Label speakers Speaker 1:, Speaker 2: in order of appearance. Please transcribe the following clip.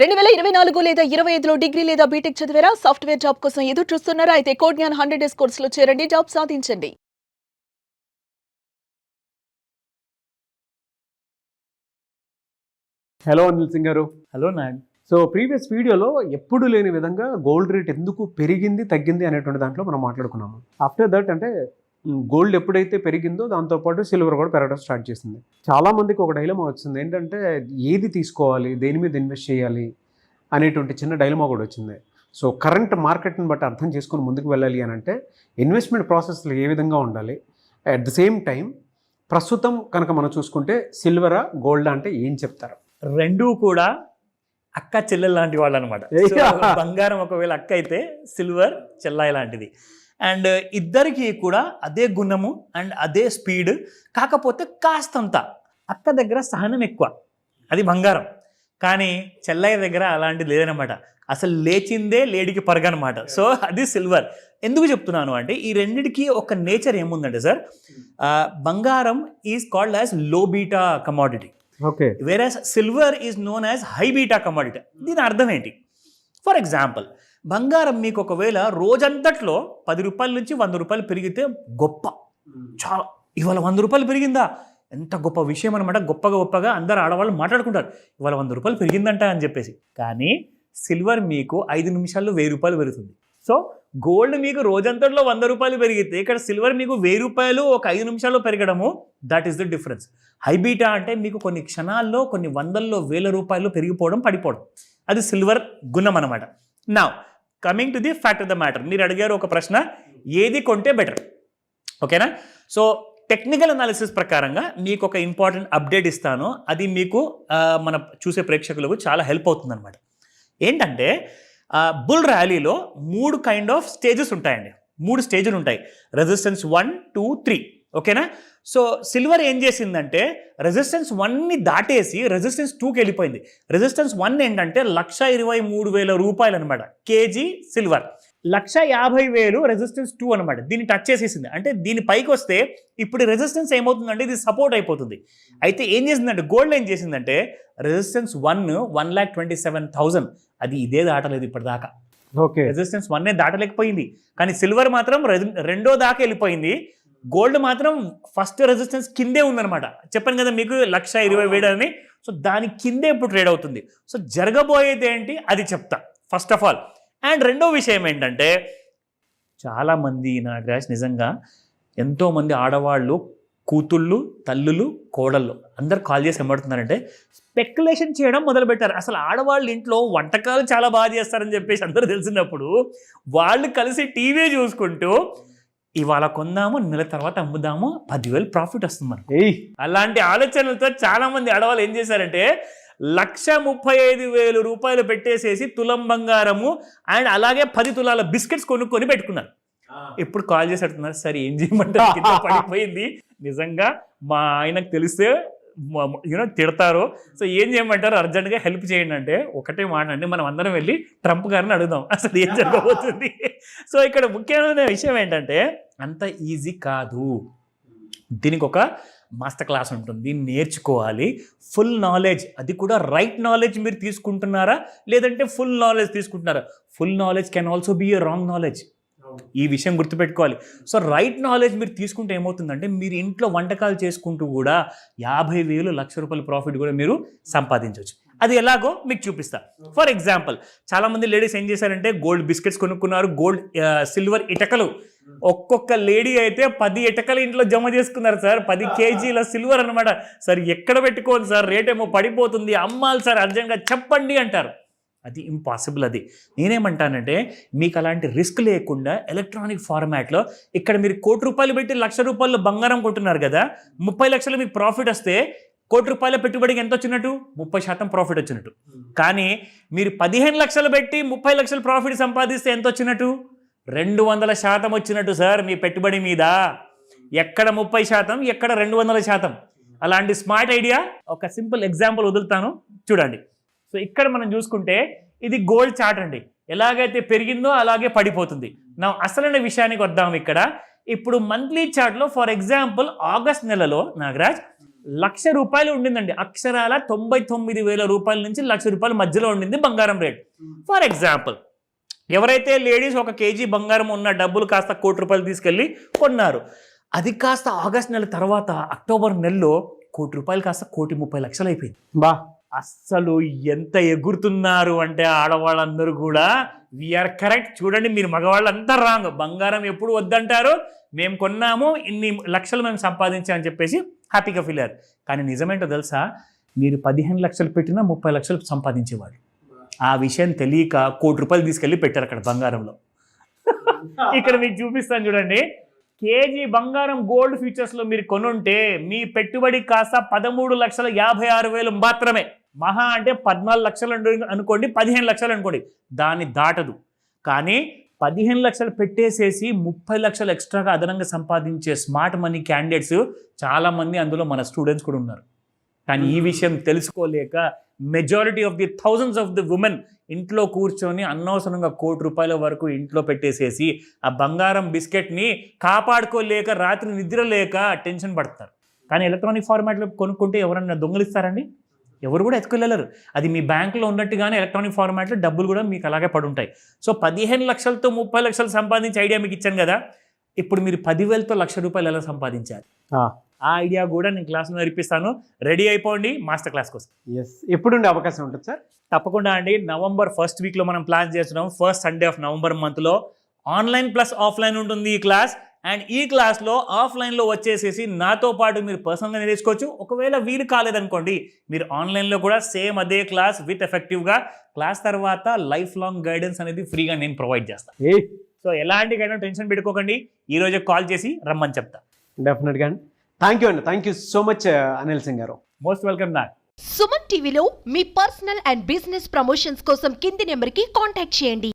Speaker 1: 2024 లేదా 25లో డిగ్రీ లేదా బీటెక్ చదివారా? సాఫ్ట్‌వేర్ జాబ్ కోసం ఎదురు చూస్తున్నారా? అయితే కోడ్ జ్ఞాన్ 100 డేస్ కోర్సులో చేరండి, జాబ్ సాధించండి.
Speaker 2: హలో అనిల్ సింగ్ గారు.
Speaker 3: హలో నాగ్.
Speaker 2: సో ప్రీవియస్ వీడియోలో ఎప్పుడు లేని విధంగా గోల్డ్ రేట్ ఎందుకు పెరిగింది తగ్గింది అనేటువంటి దాంట్లో మనం మాట్లాడుకున్నాము. ఆఫ్టర్ దట్ అంటే గోల్డ్ ఎప్పుడైతే పెరిగిందో దాంతోపాటు సిల్వర్ కూడా పెరగడం స్టార్ట్ చేసింది. చాలామందికి ఒక డైలమా వచ్చింది, ఏంటంటే ఏది తీసుకోవాలి, దేని మీద ఇన్వెస్ట్ చేయాలి అనేటువంటి చిన్న డైలమా కూడా వచ్చింది. సో కరెంట్ మార్కెట్ని బట్టి అర్థం చేసుకొని ముందుకు వెళ్ళాలి అని అంటే ఇన్వెస్ట్మెంట్ ప్రాసెస్లో ఏ విధంగా ఉండాలి, అట్ ద సేమ్ టైం ప్రస్తుతం కనుక మనం చూసుకుంటే సిల్వరా గోల్డ్ అంటే ఏం చెప్తారు?
Speaker 3: రెండూ కూడా అక్క చెల్లెలు లాంటి వాళ్ళు అనమాట. బంగారం ఒకవేళ అక్క అయితే సిల్వర్ చెల్లాయి లాంటిది. అండ్ ఇద్దరికి కూడా అదే గుణము అండ్ అదే స్పీడ్. కాకపోతే కాస్తంత అక్క దగ్గర సహనం ఎక్కువ, అది బంగారం. కానీ చెల్లయ్య దగ్గర అలాంటిది లేదనమాట. అసలు లేచిందే లేడికి పరగనమాట. సో అది సిల్వర్. ఎందుకు చెప్తున్నాను అంటే ఈ రెండిటికి ఒక నేచర్ ఏముందంటే సార్, బంగారం is called as low beta commodity,
Speaker 2: okay,
Speaker 3: whereas silver is known as high beta commodity. దీని అర్థం ఏంటి? ఫర్ ఎగ్జాంపుల్, బంగారం మీకు ఒకవేళ రోజంతట్లో 10 రూపాయల నుంచి 100 రూపాయలు పెరిగితే గొప్ప, చాలా, ఇవాళ 100 రూపాయలు పెరిగిందా, ఎంత గొప్ప విషయం అనమాట. గొప్పగా అందరు ఆడవాళ్ళు మాట్లాడుకుంటారు, ఇవాళ 100 రూపాయలు పెరిగిందంట అని చెప్పేసి. కానీ సిల్వర్ మీకు 5 నిమిషాల్లో 1000 రూపాయలు పెరుగుతుంది. సో గోల్డ్ మీకు రోజంతట్లో 100 రూపాయలు పెరిగితే ఇక్కడ సిల్వర్ మీకు 1000 రూపాయలు ఒక 5 నిమిషాల్లో పెరగడము, that is the difference. High beta అంటే మీకు కొన్ని క్షణాల్లో కొన్ని వందల్లో 1000 రూపాయలు పెరిగిపోవడం, పడిపోవడం, అది సిల్వర్ గుణం అనమాట. Now coming to the fact of the matter, మీరు అడిగారు ఒక ప్రశ్న, ఏది కొంటే బెటర్, ఓకేనా? సో టెక్నికల్ అనాలిసిస్ ప్రకారంగా మీకు ఒక ఇంపార్టెంట్ అప్డేట్ ఇస్తాను, అది మీకు మన చూసే ప్రేక్షకులకు చాలా హెల్ప్ అవుతుంది అనమాట. ఏంటంటే బుల్ ర్యాలీలో 3 కైండ్ ఆఫ్ స్టేజెస్ ఉంటాయండి, 3 స్టేజ్లు ఉంటాయి. రెసిస్టెన్స్ 1, 2, 3, ఓకేనా? సో సిల్వర్ ఏం చేసిందంటే రెసిస్టెన్స్ 1ని దాటేసి రెసిస్టెన్స్ 2కి వెళ్ళిపోయింది. రెసిస్టెన్స్ 1 ఏంటంటే 1,23,000 రూపాయలు అనమాట కేజీ సిల్వర్. 1,50,000 రెసిస్టెన్స్ 2 అనమాట. దీన్ని టచ్ చేసేసింది. అంటే దీని పైకి వస్తే ఇప్పుడు రెసిస్టెన్స్ ఏమవుతుందంటే ఇది సపోర్ట్ అయిపోతుంది. అయితే ఏం చేసిందంటే గోల్డ్ ఏం చేసిందంటే రెసిస్టెన్స్ 1,27,000, అది ఇదే దాటలేదు ఇప్పటిదాకా.
Speaker 2: ఓకే,
Speaker 3: రెసిస్టెన్స్ 1నే దాటలేకపోయింది. కానీ సిల్వర్ మాత్రం రెండో దాకా వెళ్ళిపోయింది. గోల్డ్ మాత్రం ఫస్ట్ రెసిస్టెన్స్ కిందే ఉందనమాట. చెప్పాను కదా మీకు 1,20,000 అని. సో దాని కిందే ఇప్పుడు ట్రేడ్ అవుతుంది. సో జరగబోయేది ఏంటి అది చెప్తా ఫస్ట్ ఆఫ్ ఆల్. అండ్ రెండో విషయం ఏంటంటే చాలామంది నాగరాజ్, నిజంగా ఎంతోమంది ఆడవాళ్ళు, కూతుళ్ళు, తల్లులు, కోడళ్ళు అందరు కాల్ చేసి ఏమడుతున్నారంటే స్పెక్యులేషన్ చేయడం మొదలుపెట్టారు. అసలు ఆడవాళ్ళు ఇంట్లో వంటకాలు చాలా బాగా చేస్తారని చెప్పేసి అందరూ తెలిసినప్పుడు వాళ్ళు కలిసి టీవీ చూసుకుంటూ ఇవాళ కొందాము, నెల తర్వాత అమ్ముదాము, 10,000 ప్రాఫిట్ వస్తుంది మనకి. అలాంటి ఆలోచనలతో చాలా మంది ఆడవాళ్ళు ఏం చేశారంటే 1,35,000 రూపాయలు పెట్టేసేసి తులం బంగారము అండ్ అలాగే 10 తులాల బిస్కెట్స్ కొనుక్కొని పెట్టుకున్నారు. ఇప్పుడు కాల్ చేసి అడుగుతున్నారు, సరే ఏం చేయమంటారు, కింద పడిపోయింది. నిజంగా మా ఆయనకు తెలిస్తే తిడతారు. సో ఏం చేయమంటారు, అర్జెంట్గా హెల్ప్ చేయండి అంటే ఒకటే మాట అండి, మనం అందరం వెళ్ళి ట్రంప్ గారిని అడుగుదాం అసలు ఏం జరగబోతుంది. సో ఇక్కడ ముఖ్యమైన విషయం ఏంటంటే అంత ఈజీ కాదు, దీనికి ఒక మాస్టర్ క్లాస్ ఉంటుంది, దీన్ని నేర్చుకోవాలి. ఫుల్ నాలెడ్జ్, అది కూడా రైట్ నాలెడ్జ్ మీరు తీసుకుంటున్నారా లేదంటే ఫుల్ నాలెడ్జ్ తీసుకుంటున్నారా? Full knowledge can also be a wrong knowledge, ఈ విషయం గుర్తుపెట్టుకోవాలి. సో రైట్ నాలెడ్జ్ మీరు తీసుకుంటే ఏమవుతుందంటే మీరు ఇంట్లో వంటకాలు చేసుకుంటూ కూడా 50,000, 1,00,000 రూపాయల ప్రాఫిట్ కూడా మీరు సంపాదించవచ్చు. అది ఎలాగో మీకు చూపిస్తా. ఫర్ ఎగ్జాంపుల్, చాలామంది లేడీస్ ఏం చేశారంటే గోల్డ్ బిస్కెట్స్ కొనుక్కున్నారు, గోల్డ్ సిల్వర్ ఇటకలు. ఒక్కొక్క లేడీ అయితే 10 ఇటకలు ఇంట్లో జమ చేసుకున్నారు సార్, 10 కేజీల సిల్వర్ అనమాట. సార్ ఎక్కడ పెట్టుకోవాలి సార్, రేట్ ఏమో పడిపోతుంది, అమ్మాలి సార్ అర్జెంట్గా చెప్పండి అంటారు. అది ఇంపాసిబుల్. అది నేనేమంటానంటే మీకు అలాంటి రిస్క్ లేకుండా ఎలక్ట్రానిక్ ఫార్మాట్లో ఇక్కడ మీరు 1,00,00,000 రూపాయలు పెట్టి 1,00,000 రూపాయలు బంగారం కొంటున్నారు కదా, 30 లక్షలు మీకు ప్రాఫిట్ వస్తే 1,00,00,000 రూపాయల పెట్టుబడికి ఎంత వచ్చినట్టు? 30% ప్రాఫిట్ వచ్చినట్టు. కానీ మీరు 15 లక్షలు పెట్టి 30 లక్షల ప్రాఫిట్ సంపాదిస్తే ఎంత వచ్చినట్టు? 200% వచ్చినట్టు సార్ మీ పెట్టుబడి మీద. ఎక్కడ 30%, ఎక్కడ 200%. అలాంటి స్మార్ట్ ఐడియా ఒక సింపుల్ ఎగ్జాంపుల్ వదులుతాను చూడండి. సో ఇక్కడ మనం చూసుకుంటే ఇది గోల్డ్ చార్ట్ అండి, ఎలాగైతే పెరిగిందో అలాగే పడిపోతుంది. నా అసలైన విషయానికి వద్దాం. ఇక్కడ ఇప్పుడు మంత్లీ చార్ట్లో ఫర్ ఎగ్జాంపుల్ ఆగస్ట్ నెలలో నాగరాజ్ ₹1,00,000 ఉండిందండి. అక్షరాల 99,000 రూపాయల నుంచి ₹1,00,000 మధ్యలో ఉండింది బంగారం రేట్. ఫర్ ఎగ్జాంపుల్, ఎవరైతే లేడీస్ 1 కేజీ బంగారం ఉన్న డబ్బులు కాస్త ₹1,00,00,000 తీసుకెళ్ళి కొన్నారు, అది కాస్త ఆగస్ట్ నెల తర్వాత అక్టోబర్ నెలలో ₹1,00,00,000 కాస్త ₹1,30,00,000 అయిపోయింది.
Speaker 2: బా
Speaker 3: అస్సలు ఎంత ఎగురుతున్నారు అంటే ఆడవాళ్ళందరూ కూడా వీఆర్ కరెక్ట్. చూడండి, మీరు మగవాళ్ళంతా రాంగ్. బంగారం ఎప్పుడు వద్దంటారు, మేము కొన్నాము, ఇన్ని లక్షలు మేము సంపాదించామని చెప్పేసి హ్యాపీగా ఫీల్ అయ్యారు. కానీ నిజమేంటో తెలుసా, మీరు 15 లక్షలు పెట్టినా 30 లక్షలు సంపాదించేవాళ్ళు. ఆ విషయం తెలియక ₹1,00,00,000 తీసుకెళ్ళి పెట్టారు అక్కడ బంగారంలో. ఇక్కడ మీకు చూపిస్తాను చూడండి. కేజీ బంగారం గోల్డ్ ఫ్యూచర్స్లో మీరు కొనుంటే మీ పెట్టుబడి కాస్త 13,56,000 మాత్రమే. మహా అంటే 14 లక్షలు అనుకోండి, 15 లక్షలు అనుకోండి, దాన్ని దాటదు. కానీ 15 లక్షలు పెట్టేసేసి 30 లక్షలు ఎక్స్ట్రాగా అదనంగా సంపాదించే స్మార్ట్ మనీ క్యాండిడేట్స్ చాలామంది, అందులో మన స్టూడెంట్స్ కూడా ఉన్నారు. కానీ ఈ విషయం తెలుసుకోలేక majority of the thousands of the women ఇంట్లో కూర్చొని అనవసరంగా ₹1,00,00,000 వరకు ఇంట్లో పెట్టేసేసి ఆ బంగారం బిస్కెట్ని కాపాడుకోలేక రాత్రి నిద్ర లేక టెన్షన్ పడతారు. కానీ ఎలక్ట్రానిక్ ఫార్మాట్లో కొనుక్కుంటే ఎవరన్నా దొంగలిస్తారండి? ఎవరు కూడా ఎత్తుకెళ్ళలేరు. అది మీ బ్యాంకులో ఉన్నట్టుగానే ఎలక్ట్రానిక్ ఫార్మాట్లో డబ్బులు కూడా మీకు అలాగే పడుంటాయి. సో 15 లక్షలతో 30 లక్షలు సంపాదించే ఐడియా మీకు ఇచ్చాను కదా. ఇప్పుడు మీరు 10,000తో ₹1,00,000 ఎలా సంపాదించాలి, ఆ ఐడియా కూడా నేను క్లాస్లో నేర్పిస్తాను. రెడీ అయిపోండి మాస్టర్ క్లాస్ కోసం.
Speaker 2: ఎస్, ఎప్పుడుండే అవకాశం ఉంటుంది సార్?
Speaker 3: తప్పకుండా అండి. నవంబర్ 1st వీక్లో మనం ప్లాన్ చేస్తున్నాం. ఫస్ట్ సండే ఆఫ్ నవంబర్ మంత్లో ఆన్లైన్ ప్లస్ ఆఫ్లైన్ ఉంటుంది ఈ క్లాస్. అండ్ ఈ క్లాస్లో ఆఫ్లైన్లో వచ్చేసేసి నాతో పాటు మీరు పర్సనల్గా నేర్చుకోవచ్చు. ఒకవేళ వీలు కాలేదనుకోండి, మీరు ఆన్లైన్లో కూడా సేమ్ అదే క్లాస్ విత్ ఎఫెక్టివ్గా క్లాస్ తర్వాత లైఫ్ లాంగ్ గైడెన్స్ అనేది ఫ్రీగా నేను ప్రొవైడ్ చేస్తాను. సో ఎలాంటి గైడెన్స్ టెన్షన్ పెట్టుకోకండి, ఈ రోజే కాల్ చేసి రమ్మని చెప్తా.
Speaker 2: డెఫినెట్గా అండి. థ్యాంక్ యూ అండి. Thank you so much Anil Singh గారు.
Speaker 3: మోస్ట్ వెల్కమ్ నా.
Speaker 4: సుమన్ టీవీలో మీ పర్సనల్ అండ్ బిజినెస్ ప్రమోషన్స్ కోసం కింది నెంబర్కి కాంటాక్ట్ చేయండి.